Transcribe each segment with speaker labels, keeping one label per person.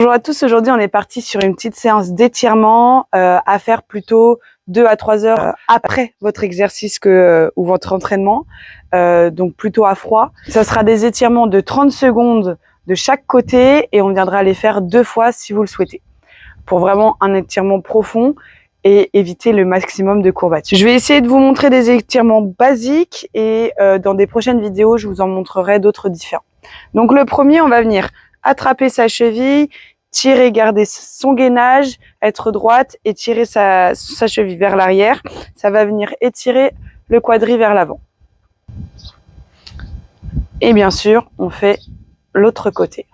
Speaker 1: Bonjour à tous, aujourd'hui on est parti sur une petite séance d'étirement à faire plutôt 2 à 3 heures après votre exercice ou votre entraînement, donc plutôt à froid. Ça sera des étirements de 30 secondes de chaque côté et on viendra les faire 2 fois si vous le souhaitez, pour vraiment un étirement profond et éviter le maximum de courbatures. Je vais essayer de vous montrer des étirements basiques et dans des prochaines vidéos je vous en montrerai d'autres différents. Donc le premier, on va venir attraper sa cheville, tirer, garder son gainage, être droite et tirer sa cheville vers l'arrière. Ça va venir étirer le quadri vers l'avant. Et bien sûr, on fait l'autre côté.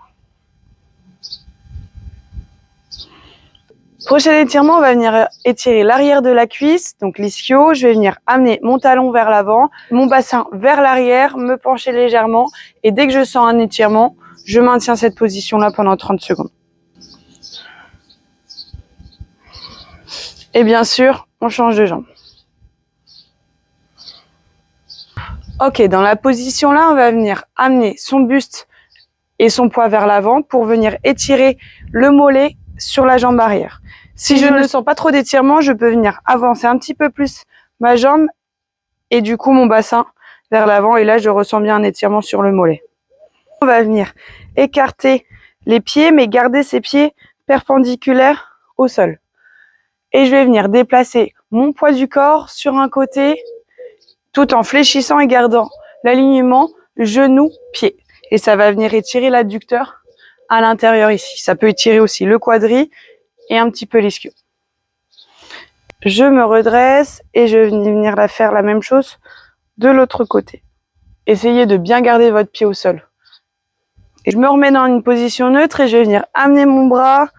Speaker 1: Prochain étirement, on va venir étirer l'arrière de la cuisse, donc l'ischio. Je vais venir amener mon talon vers l'avant, mon bassin vers l'arrière, me pencher légèrement. Et dès que je sens un étirement, je maintiens cette position-là pendant 30 secondes. Et bien sûr, on change de jambe. Ok, dans la position là, on va venir amener son buste et son poids vers l'avant pour venir étirer le mollet sur la jambe arrière. Si je ne sens pas trop d'étirement, je peux venir avancer un petit peu plus ma jambe et du coup mon bassin vers l'avant. Et là, je ressens bien un étirement sur le mollet. On va venir écarter les pieds, mais garder ces pieds perpendiculaires au sol. Et je vais venir déplacer mon poids du corps sur un côté tout en fléchissant et gardant l'alignement genou-pied. Et ça va venir étirer l'adducteur à l'intérieur ici. Ça peut étirer aussi le quadri et un petit peu l'ischio. Je me redresse et je vais venir faire la même chose de l'autre côté. Essayez de bien garder votre pied au sol. Et je me remets dans une position neutre et je vais venir amener mon bras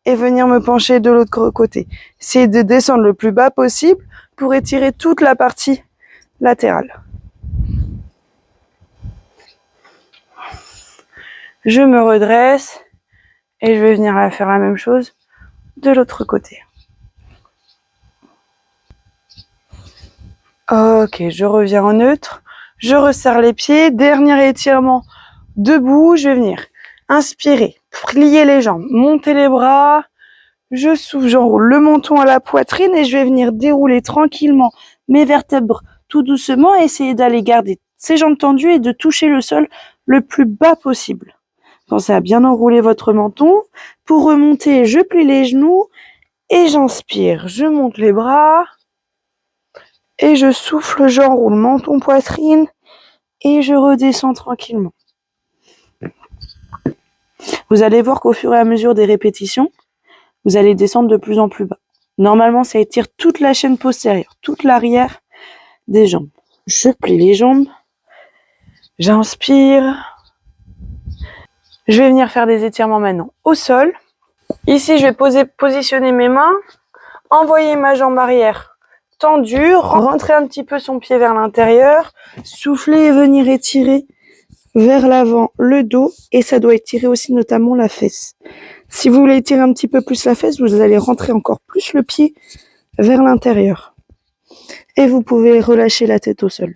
Speaker 1: et venir me pencher de l'autre côté. Essayez de descendre le plus bas possible pour étirer toute la partie latérale. Je me redresse et je vais venir faire la même chose de l'autre côté. Ok, je reviens en neutre. Je resserre les pieds. Dernier étirement debout. Je vais venir inspirer, plier les jambes, monter les bras. Je souffle, j'enroule le menton à la poitrine et je vais venir dérouler tranquillement mes vertèbres tout doucement et essayer d'aller garder ces jambes tendues et de toucher le sol le plus bas possible. Pensez à bien enrouler votre menton. Pour remonter, je plie les genoux et j'inspire. Je monte les bras et je souffle, j'enroule menton, poitrine et je redescends tranquillement. Vous allez voir qu'au fur et à mesure des répétitions, vous allez descendre de plus en plus bas. Normalement, ça étire toute la chaîne postérieure, toute l'arrière des jambes. Je plie les jambes, j'inspire. Je vais venir faire des étirements maintenant au sol. Ici, je vais positionner mes mains, envoyer ma jambe arrière tendue, rentrer un petit peu son pied vers l'intérieur, souffler et venir étirer vers l'avant le dos et ça doit étirer aussi notamment la fesse. Si vous voulez étirer un petit peu plus la fesse, vous allez rentrer encore plus le pied vers l'intérieur. Et vous pouvez relâcher la tête au sol.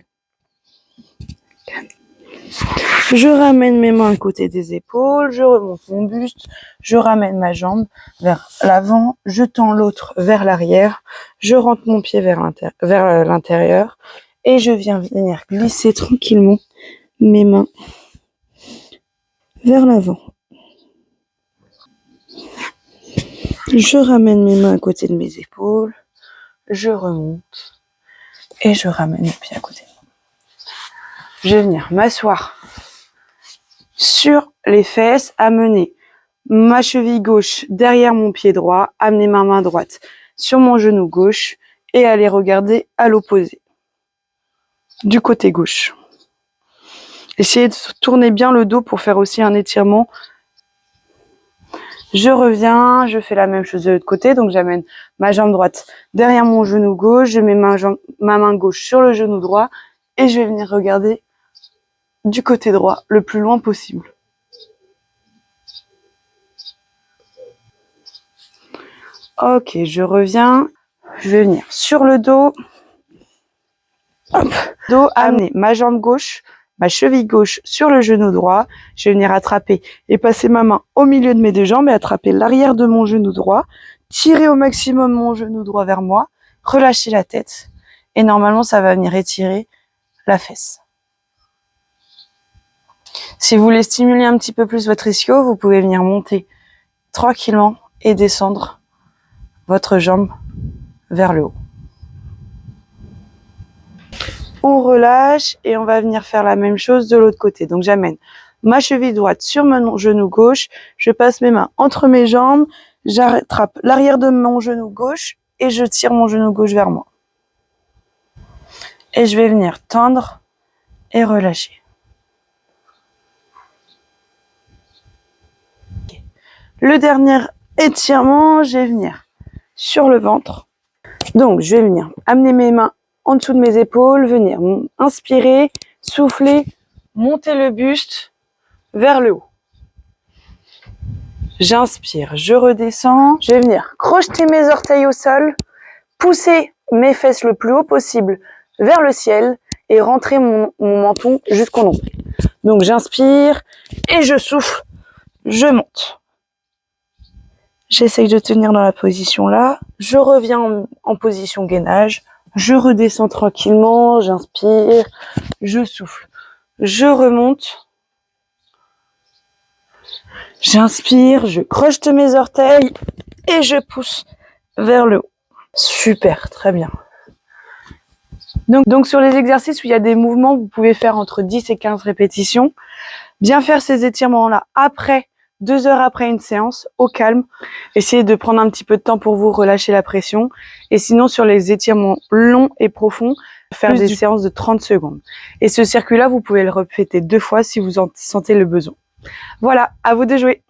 Speaker 1: Je ramène mes mains à côté des épaules, je remonte mon buste, je ramène ma jambe vers l'avant, je tends l'autre vers l'arrière, je rentre mon pied vers l'intérieur et je viens venir glisser tranquillement mes mains vers l'avant. Je ramène mes mains à côté de mes épaules, je remonte et je ramène mes pieds à côté de moi. Je vais venir m'asseoir sur les fesses, amener ma cheville gauche derrière mon pied droit, amener ma main droite sur mon genou gauche et aller regarder à l'opposé, du côté gauche. Essayez de tourner bien le dos pour faire aussi un étirement. Je reviens, je fais la même chose de l'autre côté, donc j'amène ma jambe droite derrière mon genou gauche, je mets ma main gauche sur le genou droit et je vais venir regarder du côté droit le plus loin possible. Ok, je reviens, je vais venir sur le dos, hop, amener ma jambe gauche ma cheville gauche sur le genou droit. Je vais venir attraper et passer ma main au milieu de mes deux jambes et attraper l'arrière de mon genou droit. Tirer au maximum mon genou droit vers moi. Relâcher la tête. Et normalement, ça va venir étirer la fesse. Si vous voulez stimuler un petit peu plus votre ischio, vous pouvez venir monter tranquillement et descendre votre jambe vers le haut. On relâche et on va venir faire la même chose de l'autre côté. Donc j'amène ma cheville droite sur mon genou gauche, je passe mes mains entre mes jambes, j'attrape l'arrière de mon genou gauche et je tire mon genou gauche vers moi. Et je vais venir tendre et relâcher. Le dernier étirement, je vais venir sur le ventre. Donc je vais venir amener mes mains en dessous de mes épaules, venir inspirer, souffler, monter le buste vers le haut. J'inspire, je redescends, je vais venir crocheter mes orteils au sol, pousser mes fesses le plus haut possible vers le ciel et rentrer mon menton jusqu'au nombril. Donc j'inspire et je souffle, je monte. J'essaye de tenir dans la position là, je reviens en position gainage. Je redescends tranquillement, j'inspire, je souffle, je remonte, j'inspire, je crochete mes orteils et je pousse vers le haut. Super, très bien. Donc sur les exercices où il y a des mouvements, vous pouvez faire entre 10 et 15 répétitions. Bien faire ces étirements-là après, 2 heures après une séance, au calme. Essayez de prendre un petit peu de temps pour vous relâcher la pression. Et sinon, sur les étirements longs et profonds, faire des séances de 30 secondes. Et ce circuit-là, vous pouvez le répéter 2 fois si vous en sentez le besoin. Voilà, à vous de jouer.